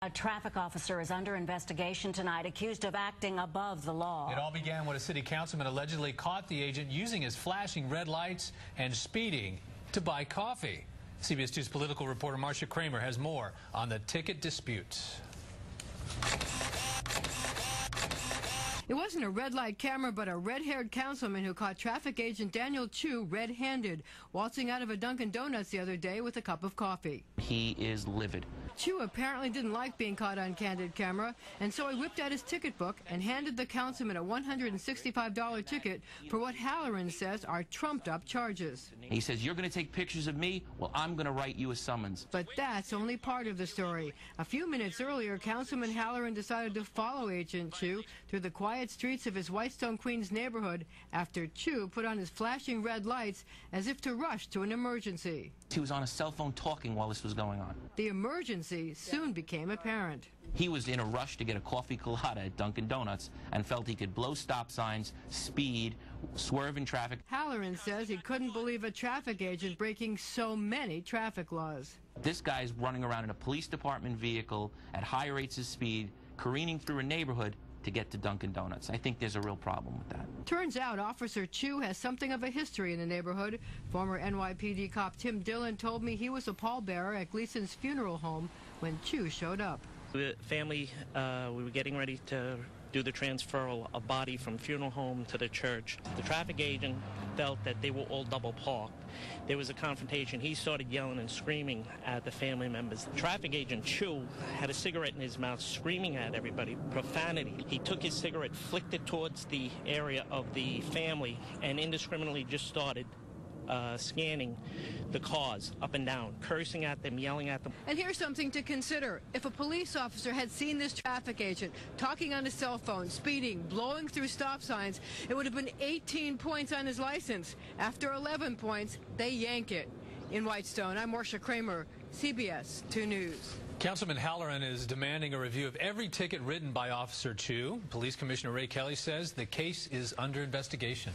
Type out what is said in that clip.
A traffic officer is under investigation tonight, accused of acting above the law. It all began when a city councilman allegedly caught the agent using his flashing red lights and speeding to buy coffee. CBS 2's political reporter Marcia Kramer has more on the ticket dispute. It wasn't a red light camera, but a red-haired councilman who caught traffic agent Daniel Chu red-handed, waltzing out of a Dunkin Donuts the other day with a cup of coffee. He is livid. Chu apparently didn't like being caught on candid camera, and so he whipped out his ticket book and handed the councilman a $165 ticket for what Halloran says are trumped-up charges. He says, "You're going to take pictures of me? Well, I'm going to write you a summons." But that's only part of the story. A few minutes earlier, Councilman Halloran decided to follow Agent Chu through the quiet streets of his Whitestone, Queens neighborhood after Chu put on his flashing red lights as if to rush to an emergency. He was on a cell phone talking while this was going on. The emergency soon became apparent. He was in a rush to get a coffee colada at Dunkin Donuts and felt he could blow stop signs, speed, swerve in traffic. Halloran says he couldn't believe a traffic agent breaking so many traffic laws. This guy's running around in a police department vehicle at high rates of speed, careening through a neighborhood to get to Dunkin Donuts. I think there's a real problem with that. Turns out Officer Chu has something of a history in the neighborhood. Former NYPD cop Tim Dillon told me he was a pallbearer at Gleason's funeral home when Chu showed up. The family, we were getting ready to do the transfer of a body from funeral home to the church. The traffic agent felt that they were all double parked. There was a confrontation. He started yelling and screaming at the family members. Traffic agent Chu had a cigarette in his mouth, screaming at everybody, profanity. He took his cigarette, flicked it towards the area of the family, and indiscriminately just started scanning the cars up and down, cursing at them, yelling at them. And here's something to consider. If a police officer had seen this traffic agent talking on his cell phone, speeding, blowing through stop signs, it would have been 18 points on his license. After 11 points, they yank it. In Whitestone, I'm Marcia Kramer, CBS 2 News. Councilman Halloran is demanding a review of every ticket written by Officer Chu. Police Commissioner Ray Kelly says the case is under investigation.